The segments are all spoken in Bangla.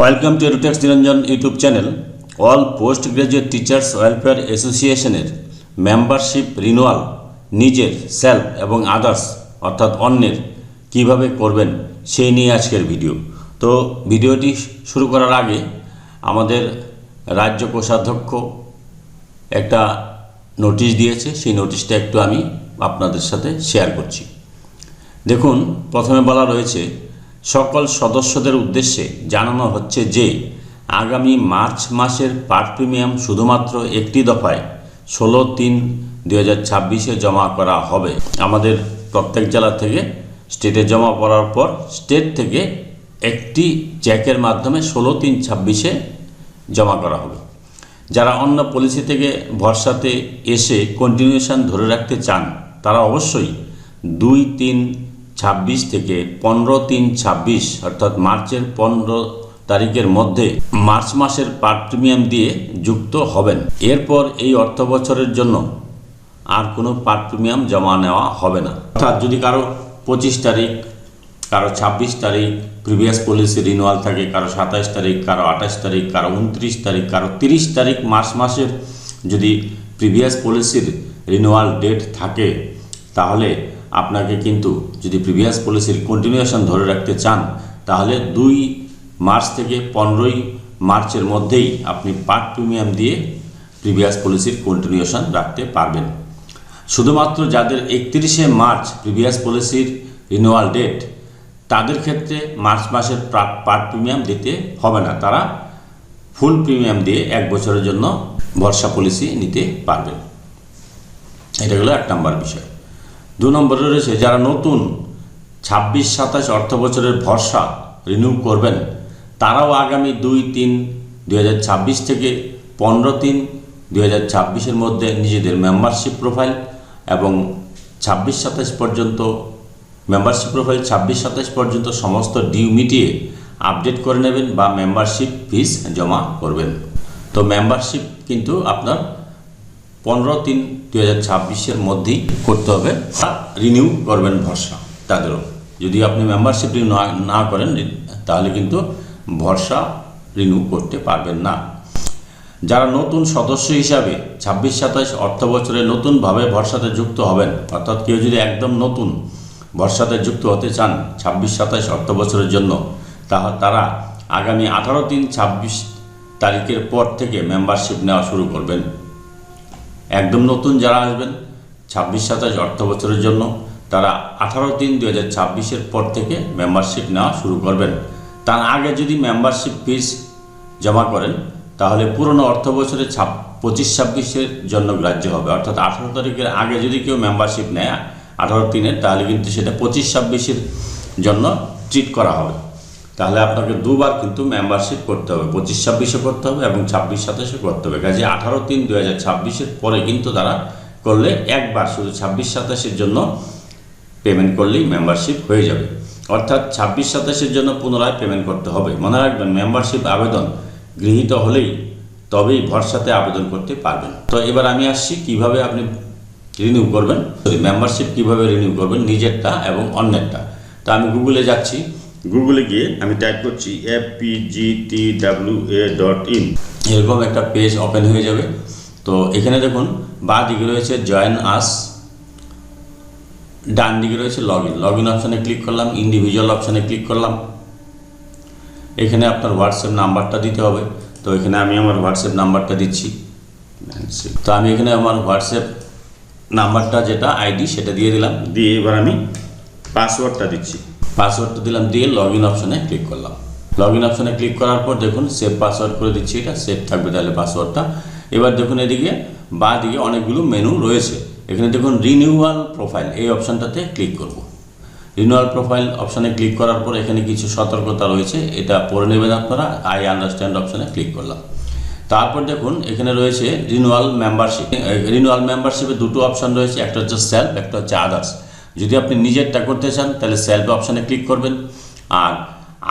Welcome to এডুটেক্স Niranjan YouTube channel. All post graduate teachers welfare অ্যাসোসিয়েশনের মেম্বারশিপ রিনুয়াল নিজের সেলফ এবং আদার্স অর্থাৎ অন্যের কিভাবে করবেন সেই নিয়ে আজকের ভিডিও। তো ভিডিওটি শুরু করার আগে আমাদের রাজ্য কোষাধ্যক্ষ একটা নোটিশ দিয়েছে, সেই নোটিশটা একটু আমি আপনাদের সাথে শেয়ার করছি। দেখুন, প্রথমে বলা রয়েছে, সকল সদস্যদের উদ্দেশ্যে জানানো হচ্ছে যে আগামী মার্চ মাসের পার প্রিমিয়াম শুধুমাত্র একটি দফায় 16/3/2026 জমা করা হবে। আমাদের প্রত্যেক জেলা থেকে স্টেটে জমা করার পর স্টেট থেকে একটি চেকের মাধ্যমে 16/3/26 জমা করা হবে। যারা অন্য পলিসি থেকে ভরসাতে এসে কন্টিনিউশন ধরে রাখতে চান তারা অবশ্যই 2/3/26 থেকে 15/3/26 অর্থাৎ মার্চের 15 তারিখের মধ্যে মার্চ মাসের পার প্রিমিয়াম দিয়ে যুক্ত হবেন। এরপর এই অর্থ বছরের জন্য আর কোনো পার প্রিমিয়াম জমা নেওয়া হবে না। অর্থাৎ যদি কারো 25 তারিখ, কারো 26 তারিখ প্রিভিয়াস পলিসি রিনুয়াল থাকে, কারো 27 তারিখ, কারো 28 তারিখ, কারো 29 তারিখ, কারো 30 তারিখ মার্চ মাসের যদি প্রিভিয়াস পলিসির রিনুয়াল ডেট থাকে, তাহলে আপনাকে কিন্তু যদি প্রিভিয়াস পলিসির কন্টিনিউশন ধরে রাখতে চান তাহলে 2 মার্চ থেকে 15 মার্চের মধ্যেই আপনি পার্ট প্রিমিয়াম দিয়ে প্রিভিয়াস পলিসির কন্টিনিউশন রাখতে পারবেন। শুধুমাত্র যাদের 31শে মার্চ প্রিভিয়াস পলিসির রিনুয়াল ডেট, তাদের ক্ষেত্রে মার্চ মাসের পার্ট প্রিমিয়াম দিতে হবে না, তারা ফুল প্রিমিয়াম দিয়ে 1 বছরের জন্য ভরসা পলিসি নিতে পারবেন। এটা হলো 1 নম্বর বিষয়। 2 নম্বরে রয়েছে যারা নতুন 26-27 অর্থ বছরের ভরসা রিনিউ করবেন, তারাও আগামী 2/3/2026 থেকে 15/3/2026 মধ্যে নিজেদের মেম্বারশিপ প্রোফাইল এবং 26-27 পর্যন্ত মেম্বারশিপ প্রোফাইল 26-27 পর্যন্ত সমস্ত ডিউ মিটিয়ে আপডেট করে নেবেন বা মেম্বারশিপ ফিস জমা করবেন। তো মেম্বারশিপ কিন্তু আপনার 15/3/2026 মধ্যেই করতে হবে। রিনিউ করবেন ভরসা তাদেরও। যদি আপনি মেম্বারশিপ রিনিউ না করেন তাহলে কিন্তু ভরসা রিনিউ করতে পারবেন না। যারা নতুন সদস্য হিসাবে 26-27 অর্থ বছরে নতুনভাবে ভরসাতে যুক্ত হবেন, অর্থাৎ কেউ যদি একদম নতুন ভরসাতে যুক্ত হতে চান 26-27 অর্থ বছরের জন্য, তারা আগামী 18/3/26 তারিখের পর থেকে মেম্বারশিপ নেওয়া শুরু করবেন। একদম নতুন যারা আসবেন 26-27 অর্থ বছরের জন্য, তারা 18/3/2026 পর থেকে মেম্বারশিপ নেওয়া শুরু করবেন। তার আগে যদি মেম্বারশিপ ফিস জমা করেন তাহলে পুরনো অর্থ বছরে 25-26 জন্য গ্রাহ্য হবে। অর্থাৎ 18 তারিখের আগে যদি কেউ মেম্বারশিপ নেয় 18/3 তাহলে কিন্তু সেটা 25-26 জন্য ট্রিট করা হবে। তাহলে আপনাকে দুবার কিন্তু মেম্বারশিপ করতে হবে, 25-26 করতে হবে এবং 26-27 করতে হবে। কাজে 18/3/2026 পরে কিন্তু তারা করলে একবার শুধু 26-27 জন্য পেমেন্ট করলেই মেম্বারশিপ হয়ে যাবে। অর্থাৎ 26-27 জন্য পুনরায় পেমেন্ট করতে হবে। মনে রাখবেন, মেম্বারশিপ আবেদন গৃহীত হলেই তবেই ভরসাতে আবেদন করতে পারবেন। তো এবার আমি আসছি কিভাবে আপনি রিনিউ করবেন, মেম্বারশিপ কিভাবে রিনিউ করবেন নিজেরটা এবং অন্যেরটা। তো আমি গুগলে যাচ্ছি, গুগলে গিয়ে আমি টাইপ করছি fpgtwa.in, এরকম একটা পেজ ওপেন হয়ে যাবে। তো এখানে দেখুন বাঁ দিকে রয়েছে জয়েন আস, ডান দিকে রয়েছে লগ ইন অপশানে ক্লিক করলাম, ইন্ডিভিজুয়াল অপশানে ক্লিক করলাম। এখানে আপনার হোয়াটসঅ্যাপ নাম্বারটা দিতে হবে। তো এখানে আমি আমার হোয়াটসঅ্যাপ নাম্বারটা দিচ্ছি। তো আমি এখানে আমার হোয়াটসঅ্যাপ নাম্বারটা যেটা আইডি সেটা দিয়ে দিলাম, দিয়ে এবার আমি পাসওয়ার্ডটা দিচ্ছি। পাসওয়ার্ডটা দিলাম, দিয়ে লগ ইন অপশানে ক্লিক করলাম। লগ ইন অপশানে ক্লিক করার পর দেখুন সেভ পাসওয়ার্ড করে দিচ্ছি, এটা সেভ থাকবে তাহলে পাসওয়ার্ডটা। এবার দেখুন এদিকে বাঁ দিকে অনেকগুলো মেনু রয়েছে। এখানে দেখুন রিনিউয়াল প্রোফাইল, এই অপশানটাতে ক্লিক করব। রিনিউয়াল প্রোফাইল অপশানে ক্লিক করার পর এখানে কিছু সতর্কতা রয়েছে, এটা পড়ে নেবেন আপনারা। আই আন্ডারস্ট্যান্ড অপশানে ক্লিক করলাম। তারপর দেখুন এখানে রয়েছে রিনিউয়াল মেম্বারশিপ। রিনিউয়াল মেম্বারশিপে দুটো অপশান রয়েছে, একটা হচ্ছে সেলফ, একটা হচ্ছে আদার্স। যদি আপনি নিজেরটা করতে চান তাহলে সেলফ অপশানে ক্লিক করবেন, আর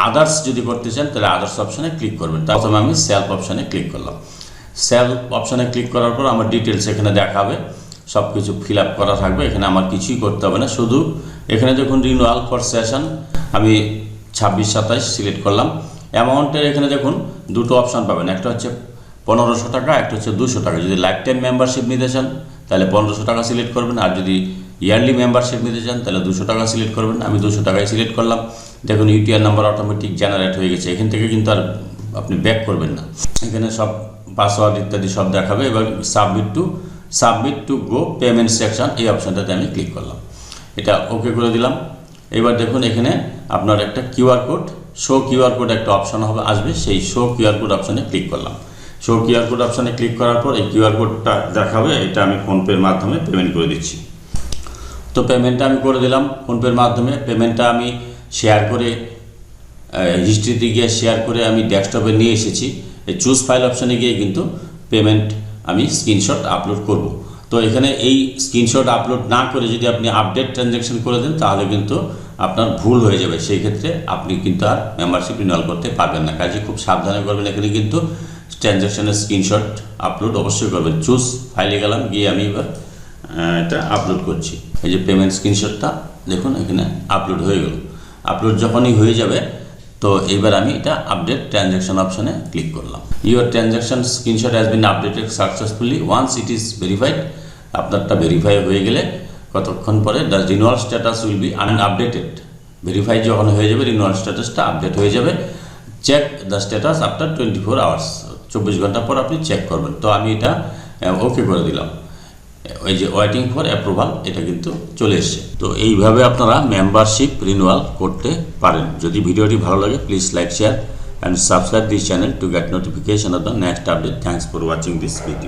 আদার্স যদি করতে চান তাহলে আদার্স অপশানে ক্লিক করবেন। প্রথমে আমি সেলফ অপশানে ক্লিক করলাম। সেলফ অপশানে ক্লিক করার পর আমার ডিটেলস এখানে দেখাবে, সব কিছু ফিল আপ করা থাকবে। এখানে আমার কিছুই করতে হবে না, শুধু এখানে দেখুন রিনিউয়াল ফর সেশন আমি 26-27 সিলেক্ট করলাম। অ্যামাউন্টের এখানে দেখুন দুটো অপশান পাবেন, একটা হচ্ছে 1500 টাকা, একটা হচ্ছে 200 টাকা। যদি লাইফ টাইম মেম্বারশিপ নিতে চান তাহলে 1500 টাকা সিলেক্ট করবেন, আর যদি ইয়ারলি মেম্বারশিপ নিতে চান তাহলে 200 টাকা সিলেক্ট করবেন। আমি 200 টাকায় সিলেক্ট করলাম। দেখুন ইউটিআর নাম্বার অটোমেটিক জেনারেট হয়ে গেছে, এখান থেকে কিন্তু আর আপনি ব্যাক করবেন না, এখানে সব পাসওয়ার্ড ইত্যাদি সব দেখাবে। এবার submit to go payment section, এই অপশানটাতে আমি ক্লিক করলাম, এটা ওকে করে দিলাম। এবার দেখুন এখানে আপনার একটা QR code, show QR code একটা অপশান হবে আসবে, সেই শো কিউআর কোড অপশানে ক্লিক করলাম। শো কিউআর কোড অপশানে ক্লিক করার পর এই কিউআর কোডটা দেখাবে, এটা আমি ফোনপের মাধ্যমে পেমেন্ট করে দিচ্ছি। তো পেমেন্টটা আমি করে দিলাম ফোনপের মাধ্যমে। পেমেন্টটা আমি শেয়ার করে হিস্ট্রিতে গিয়ে শেয়ার করে আমি ডেস্কটপে নিয়ে এসেছি। এই চুজ ফাইল অপশানে গিয়ে কিন্তু পেমেন্ট আমি স্ক্রিনশট আপলোড করব। তো এখানে এই স্ক্রিনশট আপলোড না করে যদি আপনি আপডেট ট্রানজ্যাকশন করে দেন তাহলে কিন্তু আপনার ভুল হয়ে যাবে, সেই ক্ষেত্রে আপনি কিন্তু আর মেম্বারশিপ রিনিউয়াল করতে পারবেন না। কাজে খুব সাবধানে করবেন, এখানে কিন্তু ট্রানজ্যাকশনের স্ক্রিনশট আপলোড অবশ্যই করবেন। চুজ ফাইলে গেলাম, গিয়ে আমি এবার এটা আপলোড করছি। এই যে পেমেন্ট স্ক্রিনশটটা দেখুন এখানে আপলোড হয়ে গেল। আপলোড যখনই হয়ে যাবে তো এবার আমি এটা আপডেট ট্রানজ্যাকশন অপশানে ক্লিক করলাম। Your transaction screenshot has been updated successfully once it is verified. আপনারটা ভেরিফাই হয়ে গেলে কতক্ষণ পরে the renewal status will be updated. Verify যখন হয়ে যাবে রিনিউয়াল স্ট্যাটাসটা আপডেট হয়ে যাবে। Check the status after 24 hours, 24 ঘন্টা পর আপনি চেক করবেন। তো আমি এটা ওকে করে দিলাম। ওই যে ওয়েটিং ফর অ্যাপ্রুভাল, এটা কিন্তু চলে এসছে। তো এইভাবে আপনারা মেম্বারশিপ রিনিউয়াল করতে পারেন। যদি ভিডিওটি ভালো লাগে please like, share and subscribe this channel to get notification off the next update. Thanks for watching this video.